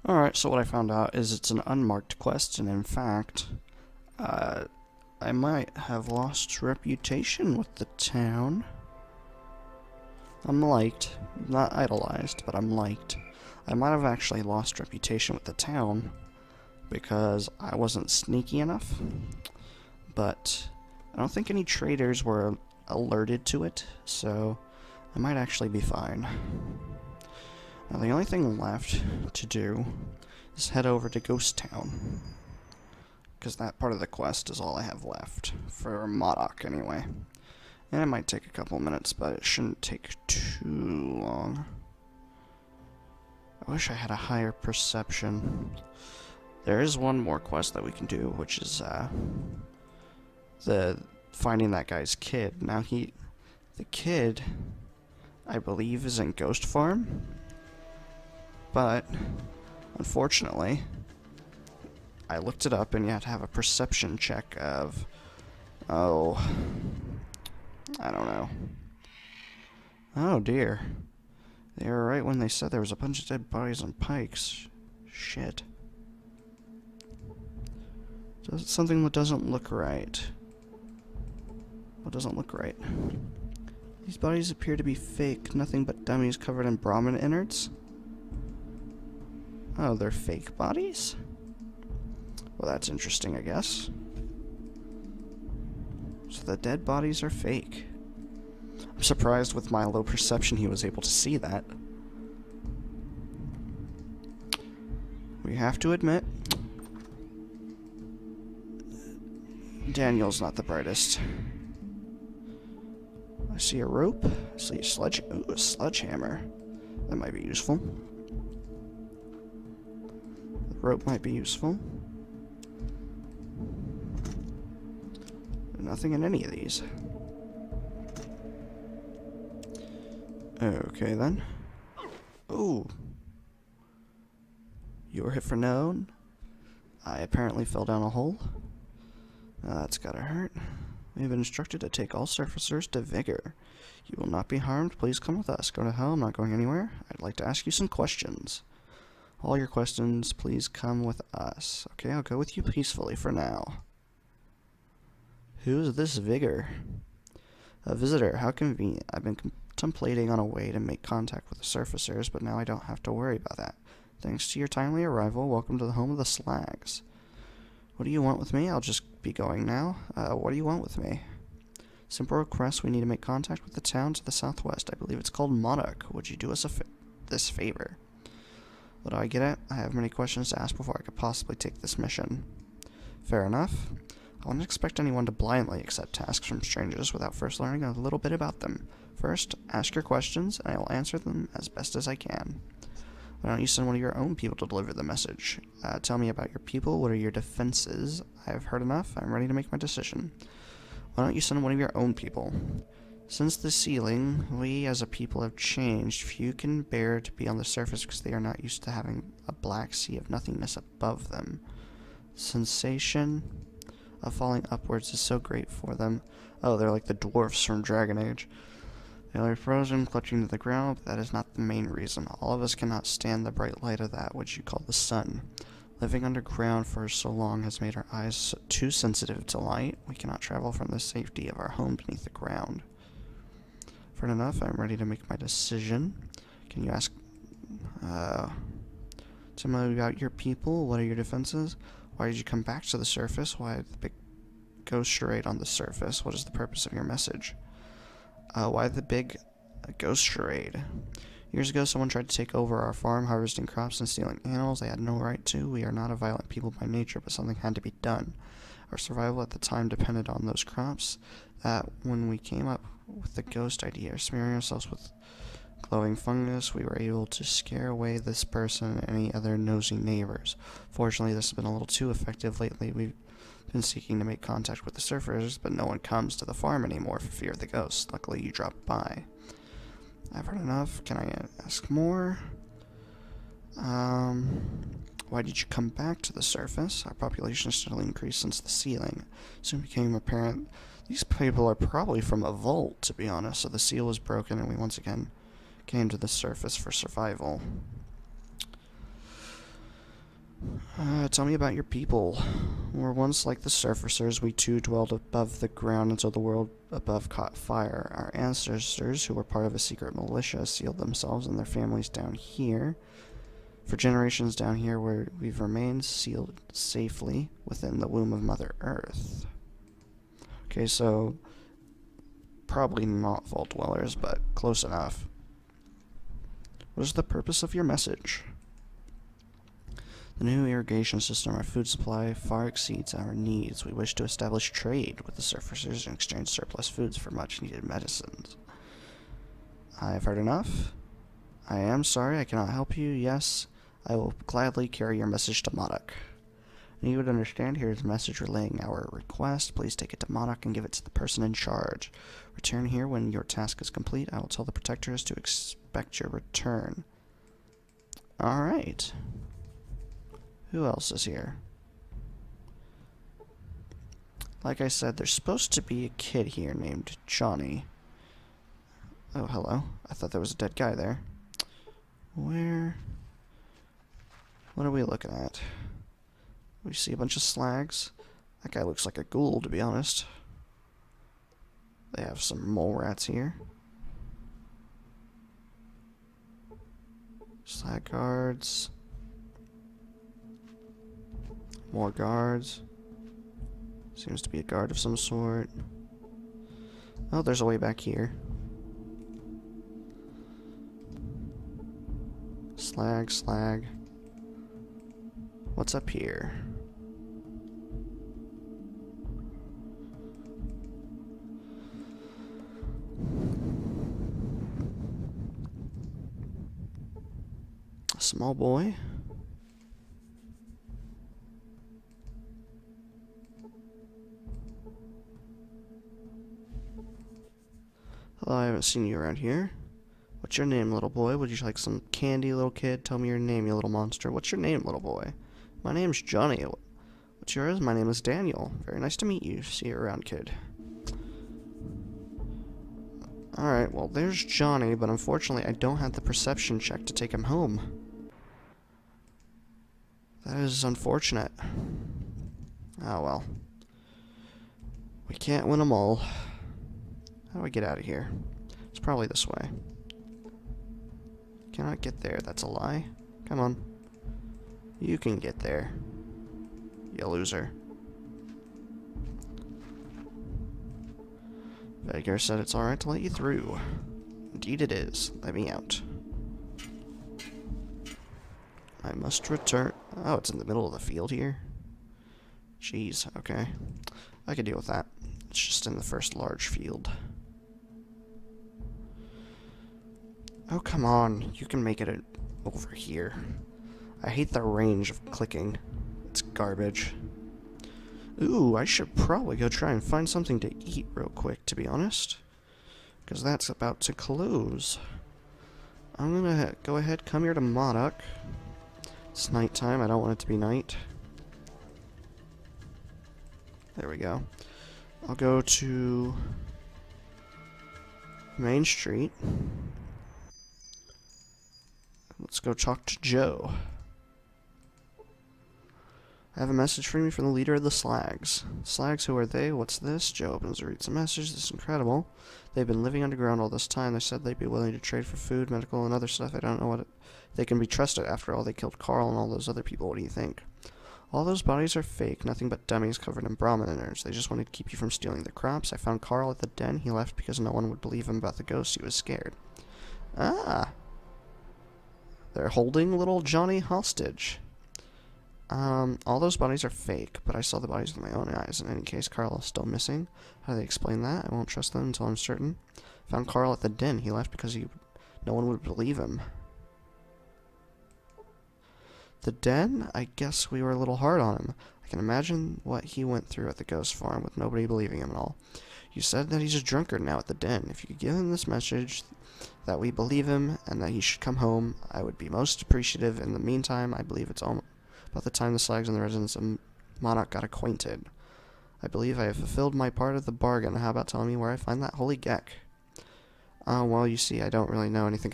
Alright, so what I found out is it's an unmarked quest, and in fact, uh, I might have lost reputation with the town. I'm liked. Not idolized, but I'm liked. I might have actually lost reputation with the town because I wasn't sneaky enough, but I don't think any traders were alerted to it, so I might actually be fine. Now the only thing left to do is head over to Ghost Town, because that part of the quest is all I have left, for Modoc anyway. And it might take a couple minutes, but it shouldn't take too long. I wish I had a higher perception. There is one more quest that we can do, which is the finding that guy's kid. Now the kid, I believe, is in Ghost Farm, but unfortunately, I looked it up and you have to have a perception check of, oh, I don't know. Oh dear. They were right when they said there was a bunch of dead bodies on pikes. Shit. Something that doesn't look right. What doesn't look right? These bodies appear to be fake, nothing but dummies covered in Brahmin innards. Oh, they're fake bodies? Well, that's interesting, I guess. So the dead bodies are fake. I'm surprised with my low perception he was able to see that. We have to admit, Daniel's not the brightest. I see a rope. I see a sledgehammer. That might be useful. The rope might be useful. Nothing in any of these. Okay then. Ooh. You were hit for known. I apparently fell down a hole. That's gotta hurt. We have been instructed to take all surfacers to Vigor. You will not be harmed. Please come with us. Go to hell. I'm not going anywhere. I'd like to ask you some questions. All your questions, please come with us. Okay, I'll go with you peacefully for now. Who's this Vigor? A visitor. How convenient. I've been contemplating on a way to make contact with the surfacers, but now I don't have to worry about that. Thanks to your timely arrival, welcome to the home of the Slags. What do you want with me? I'll just be going now. What do you want with me? Simple request. We need to make contact with the town to the southwest. I believe it's called Modoc. Would you do us this favor? What do I get at? I have many questions to ask before I could possibly take this mission. Fair enough. I wouldn't expect anyone to blindly accept tasks from strangers without first learning a little bit about them. First, ask your questions, and I will answer them as best as I can. Why don't you send one of your own people to deliver the message? Tell me about your people. What are your defenses? I have heard enough. I'm ready to make my decision. Why don't you send one of your own people? Since the sealing, we as a people have changed. Few can bear to be on the surface because they are not used to having a black sea of nothingness above them. Sensation of falling upwards is so great for them. Oh, they're like the dwarfs from Dragon Age. They are frozen, clutching to the ground, but that is not the main reason. All of us cannot stand the bright light of that which you call the sun. Living underground for so long has made our eyes too sensitive to light. We cannot travel from the safety of our home beneath the ground. Fair enough, I'm ready to make my decision. Can you ask, tell me about your people? What are your defenses? Why did you come back to the surface? Why the big ghost charade on the surface? What is the purpose of your message? Why the big ghost charade? Years ago, someone tried to take over our farm, harvesting crops and stealing animals they had no right to. We are not a violent people by nature, but something had to be done. Our survival at the time depended on those crops. That when we came up with the ghost idea, smearing ourselves with glowing fungus, we were able to scare away this person and any other nosy neighbors. Fortunately, this has been a little too effective lately. We've been seeking to make contact with the surfers, but no one comes to the farm anymore for fear of the ghosts. Luckily, you dropped by. I've heard enough. Can I ask more? Why did you come back to the surface? Our population has steadily increased since the sealing. Soon became apparent these people are probably from a vault, to be honest, so the seal was broken and we once again came to the surface for survival. Tell me about your people. Were once like the surfacers, we too dwelled above the ground until the world above caught fire. Our ancestors, who were part of a secret militia, sealed themselves and their families down here. For generations down here where we've remained sealed safely within the womb of Mother Earth. Okay, so probably not Vault Dwellers, but close enough. What is the purpose of your message? The new irrigation system, our food supply, far exceeds our needs. We wish to establish trade with the surfacers and exchange surplus foods for much-needed medicines. I have heard enough. I am sorry I cannot help you. Yes, I will gladly carry your message to Modoc. And you would understand, here is a message relaying our request. Please take it to Modoc and give it to the person in charge. Return here when your task is complete. I will tell the protectors to expect your return. Alright. Who else is here? Like I said, there's supposed to be a kid here named Johnny. Oh, hello. I thought there was a dead guy there. Where? What are we looking at? We see a bunch of slags. That guy looks like a ghoul, to be honest. They have some mole rats here. Slag guards. More guards. Seems to be a guard of some sort. Oh, there's a way back here. Slag, slag. What's up here? A small boy. Hello, I haven't seen you around here. What's your name, little boy? Would you like some candy, little kid? Tell me your name, you little monster. What's your name, little boy? My name's Johnny. What's yours? My name is Daniel. Very nice to meet you. See you around, kid. Alright, well, there's Johnny, but unfortunately I don't have the perception check to take him home. That is unfortunate. Oh, well. We can't win them all. How do I get out of here? It's probably this way. Cannot get there. That's a lie. Come on. You can get there. You loser. Edgar said it's alright to let you through. Indeed it is. Let me out. I must return. Oh, it's in the middle of the field here? Jeez, okay. I could deal with that. It's just in the first large field. Oh, come on. You can make it over here. I hate the range of clicking. It's garbage. Ooh, I should probably go try and find something to eat real quick, to be honest. Because that's about to close. I'm gonna go ahead, come here to Modoc. It's nighttime, I don't want it to be night. There we go. I'll go to Main Street. Let's go talk to Joe. I have a message for me from the leader of the Slags. Slags, who are they? What's this? Joe opens and reads the message. This is incredible. They've been living underground all this time. They said they'd be willing to trade for food, medical, and other stuff. I don't know what they can be trusted. After all, they killed Carl and all those other people. What do you think? All those bodies are fake. Nothing but dummies covered in Brahmin innards. They just wanted to keep you from stealing the crops. I found Carl at the den. He left because no one would believe him about the ghost. He was scared. Ah. They're holding little Johnny hostage. All those bodies are fake, but I saw the bodies with my own eyes. In any case, Carl is still missing. How do they explain that? I won't trust them until I'm certain. Found Carl at the den. He left because no one would believe him. The den? I guess we were a little hard on him. I can imagine what he went through at the ghost farm with nobody believing him at all. You said that he's a drunkard now at the den. If you could give him this message that we believe him and that he should come home, I would be most appreciative. In the meantime, I believe it's almost about the time the Slags and the residents of Modoc got acquainted. I believe I have fulfilled my part of the bargain. How about telling me where I find that holy Gek? Well, you see, I don't really know anything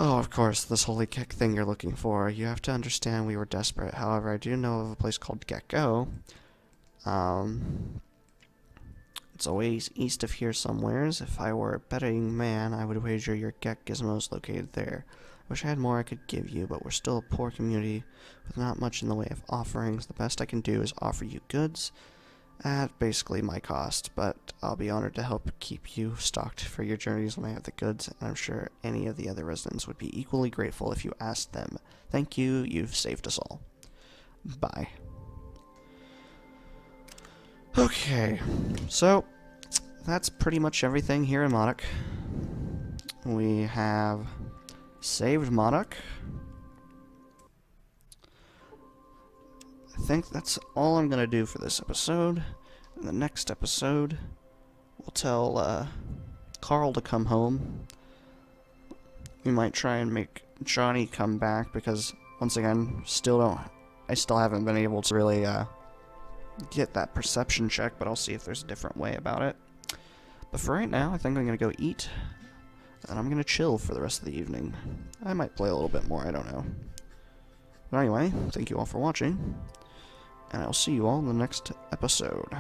Oh, of course, this holy kick thing you're looking for. You have to understand we were desperate. However, I do know of a place called Gecko. It's always east of here somewheres. If I were a betting man, I would wager your Gek Gizmo's located there. I wish I had more I could give you, but we're still a poor community with not much in the way of offerings. The best I can do is offer you goods at basically my cost, but I'll be honored to help keep you stocked for your journeys when I have the goods, and I'm sure any of the other residents would be equally grateful if you asked them. Thank you, you've saved us all. Bye. Okay, so that's pretty much everything here in Modoc. We have saved Modoc. I think that's all I'm going to do for this episode. In the next episode, we'll tell Carl to come home. We might try and make Johnny come back because, once again, I still haven't been able to really get that perception check, but I'll see if there's a different way about it. But for right now, I think I'm going to go eat, and I'm going to chill for the rest of the evening. I might play a little bit more, I don't know. But anyway, thank you all for watching, and I'll see you all in the next episode.